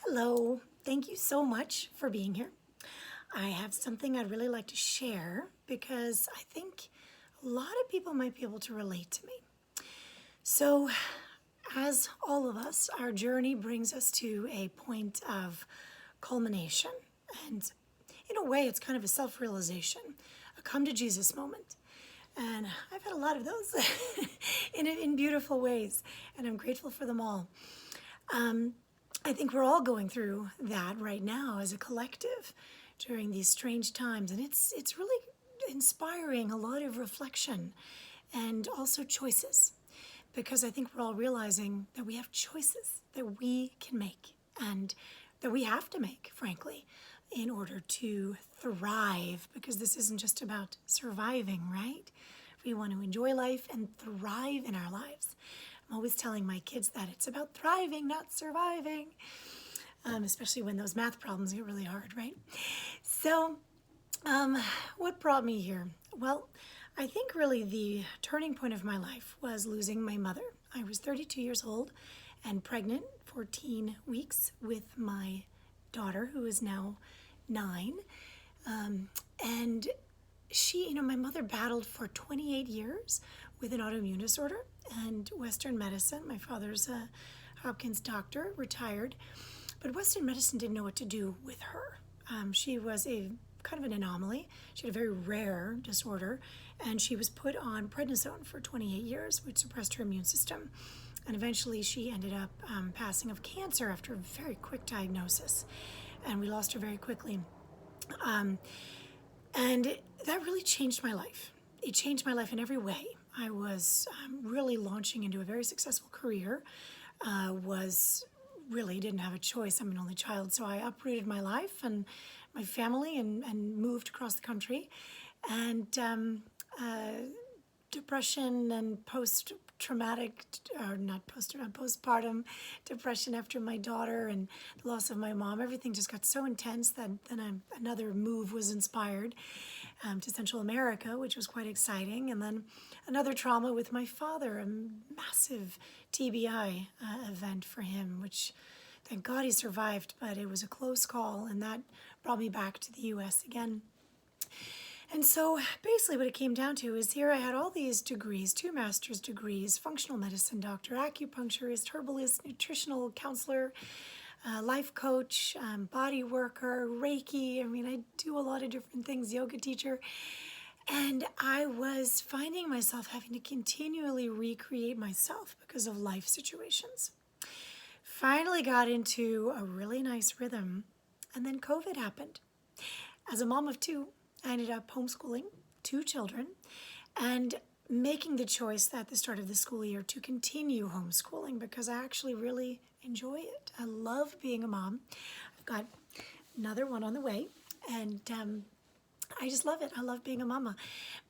Hello, thank you so much for being here. I have something I'd really like to share because I think a lot of people might be able to relate to me. So, as all of us, our journey brings us to a point of culmination. And in a way, it's kind of a self realization, a come to Jesus moment. And I've had a lot of those in beautiful ways, and I'm grateful for them all. I think we're all going through that right now as a collective during these strange times, and it's really inspiring a lot of reflection and also choices, because I think we're all realizing that we have choices that we can make and that we have to make, frankly, in order to thrive, because this isn't just about surviving, right? We want to enjoy life and thrive in our lives. I'm always telling my kids that it's about thriving, not surviving, especially when those math problems get really hard, right? So, what brought me here? Well, I think really the turning point of my life was losing my mother. I was 32 years old and pregnant, 14 weeks, with my daughter, who is now 9. And she, my mother battled for 28 years with an autoimmune disorder and Western medicine. My father's a Hopkins doctor, retired, but Western medicine didn't know what to do with her. She was a kind of an anomaly. She had a very rare disorder, and she was put on prednisone for 28 years, which suppressed her immune system. And eventually she ended up passing of cancer after a very quick diagnosis, and we lost her very quickly. And that really changed my life. It changed my life in every way. I was really launching into a very successful career, didn't have a choice. I'm an only child, so I uprooted my life and my family and moved across the country. And depression and postpartum depression after my daughter and the loss of my mom, everything just got so intense that then another move was inspired to Central America, which was quite exciting. And then another trauma with my father, a massive TBI event for him, which thank God he survived, but it was a close call, and that brought me back to the US again. And so basically what it came down to is here I had all these degrees, 2 master's degrees, functional medicine doctor, acupuncturist, herbalist, nutritional counselor, life coach, body worker, Reiki. I do a lot of different things, yoga teacher. And I was finding myself having to continually recreate myself because of life situations. Finally got into a really nice rhythm, and then COVID happened. As a mom of 2, I ended up homeschooling 2 children and making the choice at the start of the school year to continue homeschooling because I actually really enjoy it. I love being a mom. I've got another one on the way, and I just love it. I love being a mama.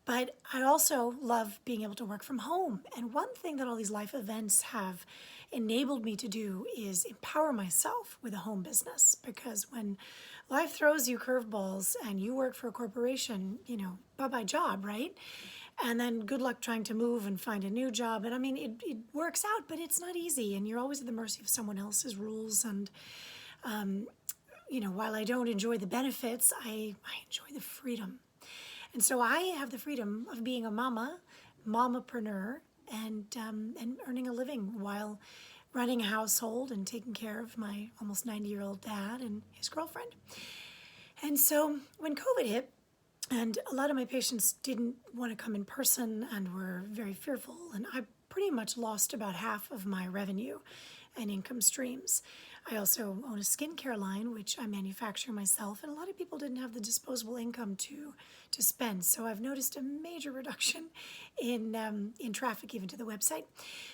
But I also love being able to work from home. And one thing that all these life events have enabled me to do is empower myself with a home business, because when life throws you curveballs and you work for a corporation, bye-bye job, right? And then good luck trying to move and find a new job. And it works out, but it's not easy. And you're always at the mercy of someone else's rules. And, while I don't enjoy the benefits, I enjoy the freedom. And so I have the freedom of being a mamapreneur, and earning a living while running a household and taking care of my almost 90-year-old dad and his girlfriend. And so when COVID hit, and a lot of my patients didn't want to come in person and were very fearful, and I pretty much lost about half of my revenue and income streams. I also own a skincare line, which I manufacture myself, and a lot of people didn't have the disposable income to spend. So I've noticed a major reduction in traffic even to the website.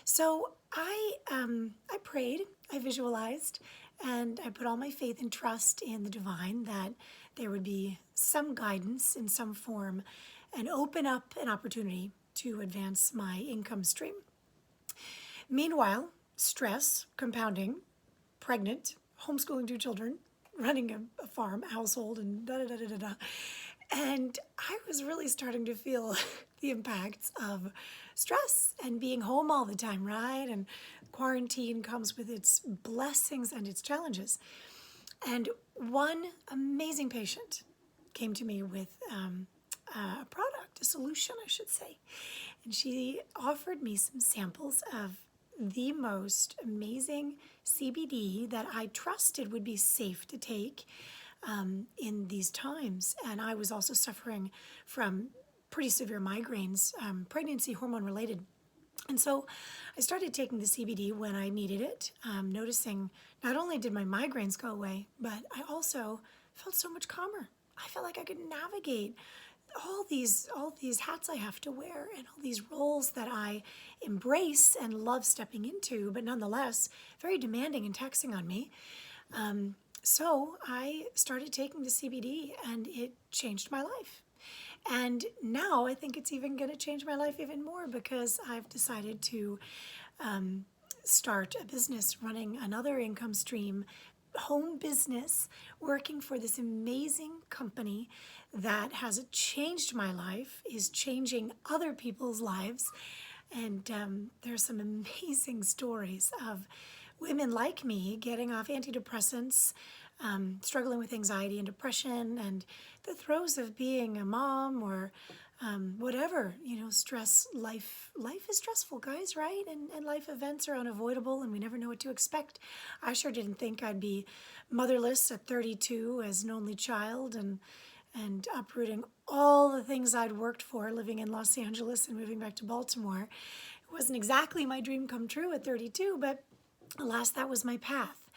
So I prayed, I visualized, and I put all my faith and trust in the divine that there would be some guidance in some form and open up an opportunity to advance my income stream. Meanwhile, stress compounding, pregnant, homeschooling 2 children, running a farm, a household, and da-da-da-da-da-da. And I was really starting to feel the impacts of stress and being home all the time, right? And quarantine comes with its blessings and its challenges. And one amazing patient came to me with a product, a solution, I should say. And she offered me some samples of the most amazing CBD that I trusted would be safe to take in these times. And I was also suffering from pretty severe migraines, pregnancy hormone related. And so I started taking the CBD when I needed it, noticing not only did my migraines go away, but I also felt so much calmer. I felt like I could navigate all these hats I have to wear and all these roles that I embrace and love stepping into, but nonetheless very demanding and taxing on me. So I started taking the CBD and it changed my life. And now I think it's even going to change my life even more because I've decided to start a business running another income stream, home business, working for this amazing company that has changed my life, is changing other people's lives. And there's some amazing stories of women like me getting off antidepressants, struggling with anxiety and depression and the throes of being a mom or whatever, stress. Life is stressful, guys, right? And life events are unavoidable and we never know what to expect. I sure didn't think I'd be motherless at 32 as an only child and uprooting all the things I'd worked for living in Los Angeles and moving back to Baltimore. It wasn't exactly my dream come true at 32, but alas, that was my path.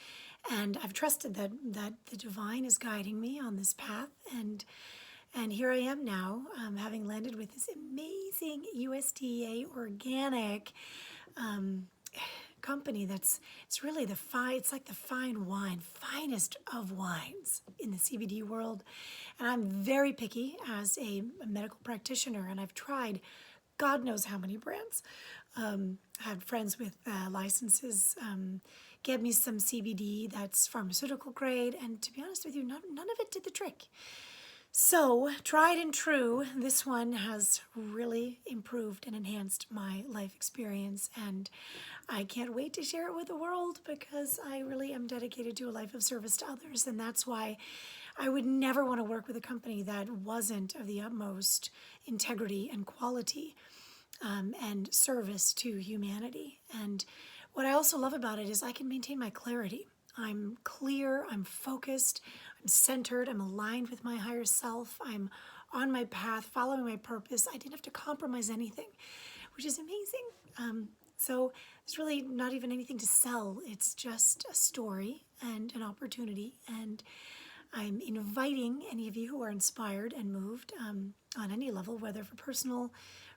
And I've trusted that the divine is guiding me on this path. And here I am now, having landed with this amazing USDA organic company it's really it's like the fine wine, finest of wines in the CBD world. And I'm very picky as a medical practitioner, and I've tried God knows how many brands. Had friends with licenses get me some CBD that's pharmaceutical grade, and to be honest with you, none of it did the trick. So, tried and true, this one has really improved and enhanced my life experience, and I can't wait to share it with the world because I really am dedicated to a life of service to others, and that's why I would never want to work with a company that wasn't of the utmost integrity and quality and service to humanity. And what I also love about it is I can maintain my clarity. I'm clear, I'm focused, I'm centered, I'm aligned with my higher self, I'm on my path, following my purpose. I didn't have to compromise anything, which is amazing. So it's really not even anything to sell. It's just a story and an opportunity. And I'm inviting any of you who are inspired and moved on any level, whether for personal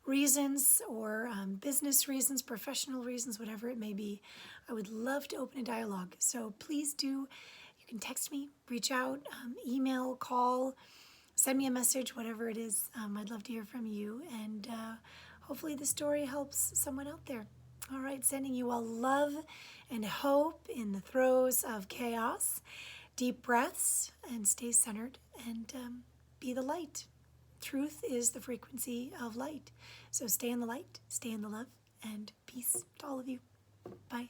reasons or business reasons, professional reasons, whatever it may be. I would love to open a dialogue. So please do. You can text me, reach out, email, call, send me a message, whatever it is. I'd love to hear from you. And hopefully the story helps someone out there. All right, sending you all love and hope in the throes of chaos. Deep breaths and stay centered and be the light. Truth is the frequency of light. So stay in the light, stay in the love, and peace to all of you. Bye.